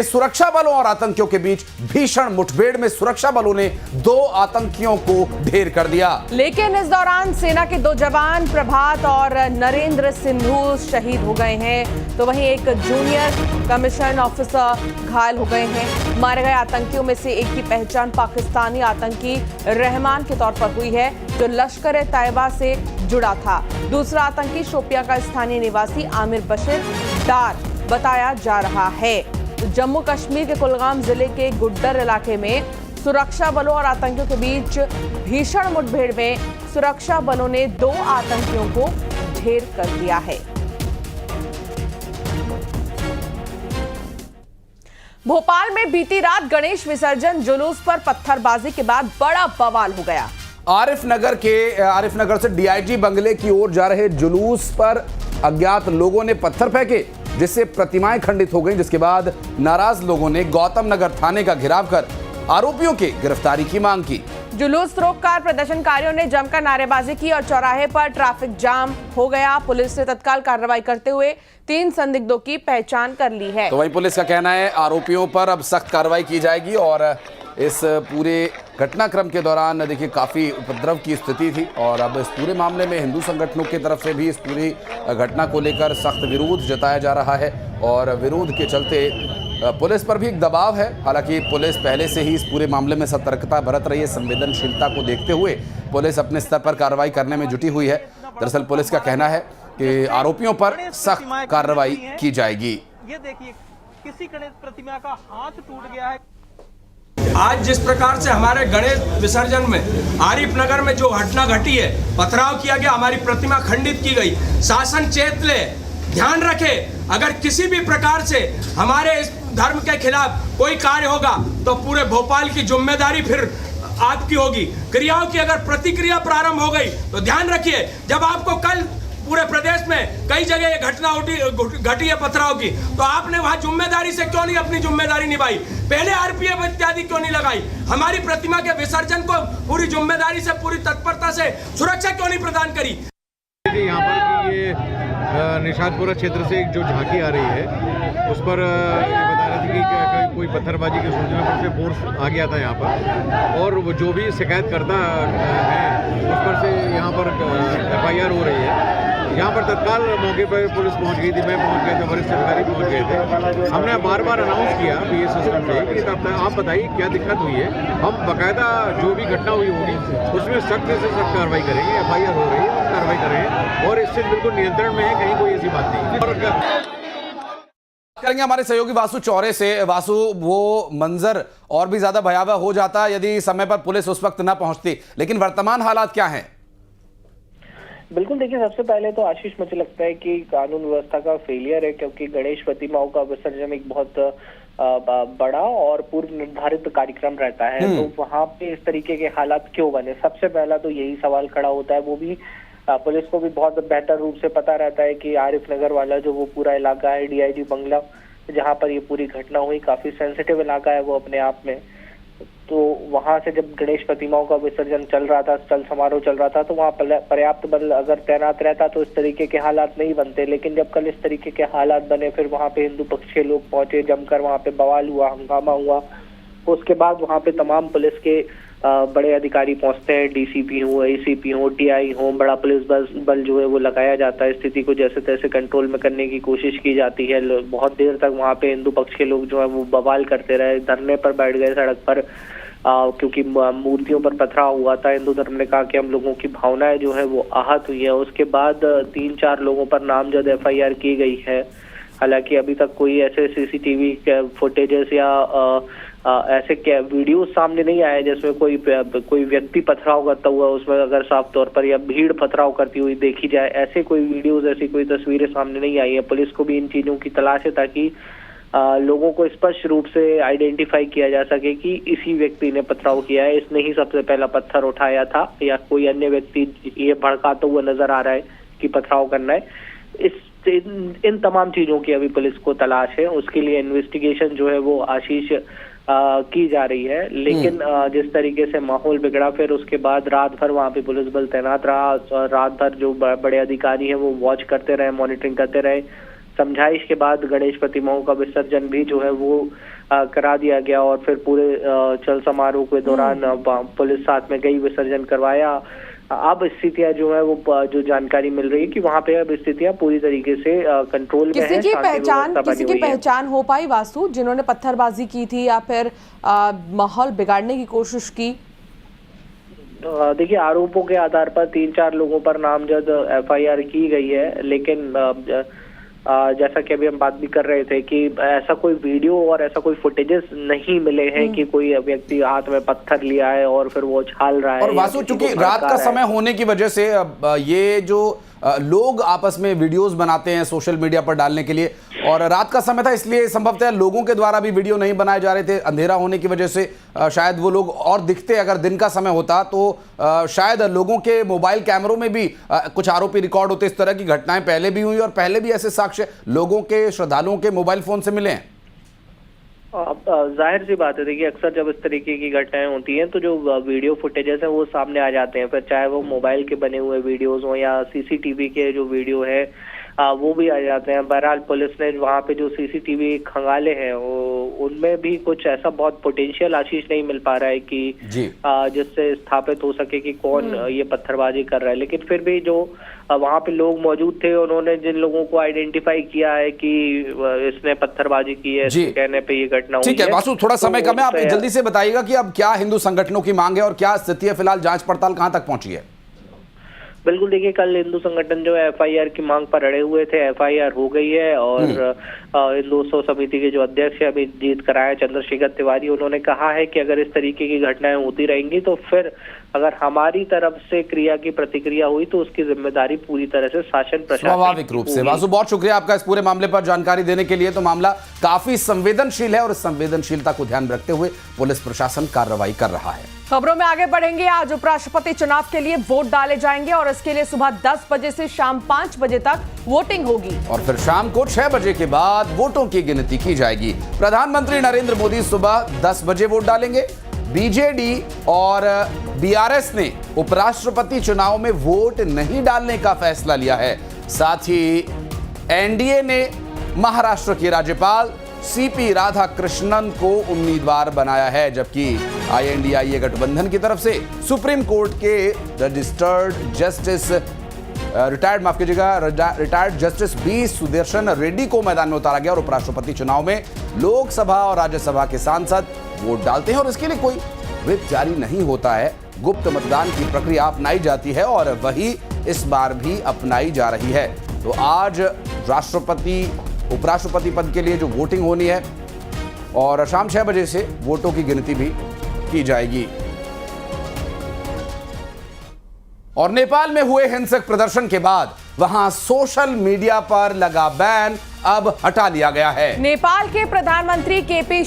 सुरक्षा बलों और आतंकियों के बीच भीषण मुठभेड़ में सुरक्षा बलों ने 2 आतंकियों को ढेर कर दिया। लेकिन इस दौरान सेना के 2 जवान प्रभात और नरेंद्र सिंधु शहीद हो गए हैं, तो वहीं एक जूनियर कमीशन ऑफिसर घायल हो गए हैं। मारे गए आतंकियों में से एक की पहचान पाकिस्तानी आतंकी रहमान के तौर पर हुई है, जो लश्कर-ए-तैयबा से जुड़ा था। दूसरा आतंकी शोपियां का स्थानीय निवासी आमिर बशीर डार बताया जा रहा है। जम्मू कश्मीर के कुलगाम जिले के गुड्डर इलाके में सुरक्षा बलों और आतंकियों के बीच भीषण मुठभेड़ में सुरक्षा बलों ने 2 आतंकियों को ढेर कर दिया है। भोपाल में बीती रात गणेश विसर्जन जुलूस पर पत्थरबाजी के बाद बड़ा बवाल हो गया। आरिफ नगर से डीआईजी बंगले की ओर जा रहे जुलूस पर अज्ञात लोगों ने पत्थर फेंके, जिससे प्रतिमाएं खंडित हो गईं, जिसके बाद नाराज लोगों ने गौतम नगर थाने का घेराव कर आरोपियों की गिरफ्तारी की मांग की। जुलूस रोककर प्रदर्शनकारियों ने जमकर नारेबाजी की और चौराहे पर ट्रैफिक जाम हो गया। पुलिस ने तत्काल कार्रवाई करते हुए 3 संदिग्धों की पहचान कर ली है। तो वहीं पुलिस का कहना है आरोपियों पर अब सख्त कार्रवाई की जाएगी। और इस पूरे घटनाक्रम के दौरान देखिए काफ़ी उपद्रव की स्थिति थी, और अब इस पूरे मामले में हिंदू संगठनों की तरफ से भी इस पूरी घटना को लेकर सख्त विरोध जताया जा रहा है, और विरोध के चलते पुलिस पर भी एक दबाव है। हालांकि पुलिस पहले से ही इस पूरे मामले में सतर्कता बरत रही है। संवेदनशीलता को देखते हुए पुलिस अपने स्तर पर कार्रवाई करने में जुटी हुई है। दरअसल पुलिस का कहना है कि आरोपियों पर सख्त कार्रवाई की जाएगी। ये देखिए, किसी गणेश प्रतिमा का हाथ टूट गया है। आज जिस प्रकार से हमारे गणेश विसर्जन में आरिफ नगर में जो घटना घटी है, पथराव किया गया, हमारी प्रतिमा खंडित की गई, शासन चेत ले, ध्यान रखे, अगर किसी भी प्रकार से हमारे इस धर्म के खिलाफ कोई कार्य होगा तो पूरे भोपाल की जिम्मेदारी फिर आपकी होगी। क्रियाओं की अगर प्रतिक्रिया प्रारंभ हो गई तो ध्यान रखिए, जब आपको कल पूरे प्रदेश में कई जगह ये घटना घटी है पथराव की, तो आपने वहां जिम्मेदारी से क्यों नहीं अपनी जिम्मेदारी निभाई? पहले आरपीएफ इत्यादि क्यों नहीं लगाई? हमारी प्रतिमा के विसर्जन को पूरी जिम्मेदारी से, पूरी तत्परता से सुरक्षा क्यों नहीं प्रदान करी? यहाँ पर ये निशादपुरा क्षेत्र से एक जो झांकी आ रही है, उस पर ये बता रहे थे कि कोई पत्थरबाजी की सूचना पर से फोर्स आ गया था यहाँ पर, और वो जो भी शिकायत करता है उस पर से यहाँ पर FIR हो रही है। यहाँ पर तत्काल मौके पर पुलिस पहुँच गई थी, मैं पहुँच गया था, वरिष्ठ अधिकारी पहुँच गए थे। हमने बार बार अनाउंस किया BA सिस्टम से कि आप बताइए क्या दिक्कत हुई है, हम बाकायदा जो भी घटना हुई होगी उसमें सख्त से सख्त कार्रवाई करेंगे। FIR हो रही है, कार्रवाई करेंगे, और इससे बिल्कुल नियंत्रण में है, कहीं कोई ऐसी बात नहीं। करेंगे हमारे सहयोगी वासु चौरे से। वासु, वो मंजर और भी ज्यादा भयावह हो जाता यदि समय पर पुलिस उस वक्त न पहुंचती, लेकिन वर्तमान हालात क्या हैं? बिल्कुल, देखिए, सबसे पहले तो आशीष, मुझे लगता है कि कानून व्यवस्था का फेलियर है, क्योंकि गणेश प्रतिमाओं का विसर्जन एक बहुत बड़ा और पूर्व निर्धारित कार्यक्रम रहता है, तो वहां पे इस तरीके के हालात क्यों बने? सबसे पहला तो यही सवाल खड़ा होता है। वो भी पुलिस को भी बहुत बेहतर रूप से पता रहता है कि आरिफ नगर वाला जो वो पूरा इलाका है, डीआईजी बंगला जहाँ पर ये पूरी घटना हुई, काफी सेंसिटिव इलाका है वो अपने आप में। तो वहां से जब गणेश प्रतिमाओं का विसर्जन चल रहा था, चल समारोह चल रहा था, तो वहाँ पर्याप्त बल अगर तैनात रहता तो इस तरीके के हालात नहीं बनते। लेकिन जब कल इस तरीके के हालात बने, फिर वहाँ पे हिंदू पक्ष के लोग पहुंचे, जमकर वहाँ पे बवाल हुआ, हंगामा हुआ। उसके बाद वहाँ पे तमाम पुलिस के बड़े अधिकारी पहुंचते हैं, DCP हो, ACP हो, TI हो, बड़ा पुलिस बल जो है वो लगाया जाता है। स्थिति को जैसे तैसे कंट्रोल में करने की कोशिश की जाती है। बहुत देर तक वहाँ पे हिंदू पक्ष के लोग जो है वो बवाल करते रहे, धरने पर बैठ गए सड़क पर, क्योंकि मूर्तियों पर पथराव हुआ था। हिंदू धर्म ने कहा कि हम लोगों की भावनाएं जो है वो आहत हुई है। उसके बाद 3-4 लोगों पर नामजद FIR की गई है। हालांकि अभी तक कोई ऐसे CCTV फुटेजेस या ऐसे वीडियो सामने नहीं आए जिसमें कोई व्यक्ति पथराव करता हुआ उसमें अगर साफ तौर पर, या भीड़ पथराव करती हुई देखी जाए, ऐसे कोई वीडियोस, ऐसी कोई तस्वीरें सामने नहीं आई है। पुलिस को भी इन चीजों की तलाश है ताकि लोगों को स्पष्ट रूप से आइडेंटिफाई किया जा सके कि इसी व्यक्ति ने पथराव किया है, इसने ही सबसे पहला पत्थर उठाया था, या कोई अन्य व्यक्ति ये भड़काता हुआ नजर आ रहा है कि पथराव करना है। इन तमाम चीजों की अभी पुलिस को तलाश है। उसके लिए इन्वेस्टिगेशन जो है वो आशीष की जा रही है। लेकिन जिस तरीके से माहौल बिगड़ा, फिर उसके बाद रात भर वहाँ पे पुलिस बल तैनात रहा, रात भर जो बड़े अधिकारी हैं वो वॉच करते रहे, मॉनिटरिंग करते रहे। समझाइश के बाद गणेश प्रतिमाओं का विसर्जन भी जो है वो करा दिया गया और फिर पूरे चल समारोह के दौरान पुलिस साथ में गई, विसर्जन करवाया। अब स्थितियां जो है वो जो जानकारी मिल रही है कि वहां पे अब स्थितियां पूरी तरीके से कंट्रोल में है। किसी की पहचान हो पाई वासु जिन्होंने पत्थरबाजी की थी या फिर माहौल बिगाड़ने की कोशिश की? देखिए, आरोपों के आधार पर 3-4 लोगों पर नामजद FIR की गई है, लेकिन जैसा कि अभी हम बात भी कर रहे थे कि ऐसा कोई वीडियो और ऐसा कोई फुटेजेस नहीं मिले हैं कि कोई व्यक्ति हाथ में पत्थर लिया है और फिर वो उछाल रहा है। और वासु, चूंकि रात का समय होने की वजह से ये जो लोग आपस में वीडियोस बनाते हैं सोशल मीडिया पर डालने के लिए, और रात का समय था इसलिए संभवतः लोगों के द्वारा भी वीडियो नहीं बनाए जा रहे थे, अंधेरा होने की वजह से शायद वो लोग और दिखते, अगर दिन का समय होता तो शायद लोगों के मोबाइल कैमरों में भी कुछ आरोपी रिकॉर्ड होते। इस तरह की घटनाएं पहले भी हुई और पहले भी ऐसे साक्ष्य लोगों के, श्रद्धालुओं के मोबाइल फोन से मिले हैं। अब जाहिर सी बात है, देखिए अक्सर जब इस तरीके की घटनाएं होती हैं तो जो वीडियो फुटेजेस हैं वो सामने आ जाते हैं, फिर चाहे वो मोबाइल के बने हुए वीडियोस हो या CCTV के जो वीडियो है वो भी आ जाते हैं। बहरहाल पुलिस ने वहाँ पे जो CCTV खंगाले हैं उनमें भी कुछ ऐसा बहुत पोटेंशियल आशीष नहीं मिल पा रहा है कि जिससे स्थापित हो सके कि कौन ये पत्थरबाजी कर रहा है। लेकिन फिर भी जो वहाँ पे लोग मौजूद थे उन्होंने जिन लोगों को आइडेंटिफाई किया है कि इसने पत्थरबाजी की है, इसके कहने पे ये घटना हुई है। ठीक है वासु, थोड़ा समय कम है, आप जल्दी से बताइएगा कि अब क्या हिंदू संगठनों की मांग है और क्या स्थिति है, फिलहाल जांच पड़ताल कहां तक पहुंची है? बिल्कुल, देखिए कल हिंदू संगठन जो है FIR की मांग पर अड़े हुए थे, FIR हो गई है और हिंदू समिति के जो अध्यक्ष है अभिजीत कराया चंद्रशेखर तिवारी, उन्होंने कहा है कि अगर इस तरीके की घटनाएं होती रहेंगी तो फिर अगर हमारी तरफ से क्रिया की प्रतिक्रिया हुई तो उसकी जिम्मेदारी पूरी तरह से शासन प्रशासन। स्वाभाविक रूप से। वासु, बहुत शुक्रिया आपका इस पूरे मामले पर जानकारी देने के लिए। तो मामला काफी संवेदनशील है और इस संवेदनशीलता को ध्यान रखते हुए पुलिस प्रशासन कार्रवाई कर रहा है। खबरों में आगे बढ़ेंगे। आज उपराष्ट्रपति चुनाव के लिए वोट डाले जाएंगे और इसके लिए सुबह 10 बजे से शाम 5 बजे तक वोटिंग होगी और फिर शाम को 6 बजे के बाद वोटों की गिनती की जाएगी। प्रधानमंत्री नरेंद्र मोदी सुबह 10 बजे वोट डालेंगे। BJD और BRS ने उपराष्ट्रपति चुनाव में वोट नहीं डालने का फैसला लिया है। साथ ही NDA ने महाराष्ट्र के राज्यपाल CP राधाकृष्णन को उम्मीदवार बनाया है, जबकि INDIA गठबंधन की तरफ से सुप्रीम कोर्ट के registered justice retired justice B Sudarshan Reddy को मैदान में उतारा गया और उपराष्ट्रपति चुनाव में लोकसभा और राज्यसभा के सांसद वोट डालते हैं और इसके लिए कोई व्हिप जारी नहीं होता है। गुप्त मतदान की प्रक्रिया अपनाई जाती है और वही इस बार भी अपनाई जा रही है। तो आज उपराष्ट्रपति पद के लिए जो वोटिंग होनी है और शाम 6 बजे से वोटों की गिनती भी की जाएगी। और नेपाल में हुए हिंसक प्रदर्शन के बाद वहां सोशल मीडिया पर लगा बैन अब हटा लिया गया है। नेपाल के प्रधानमंत्री KP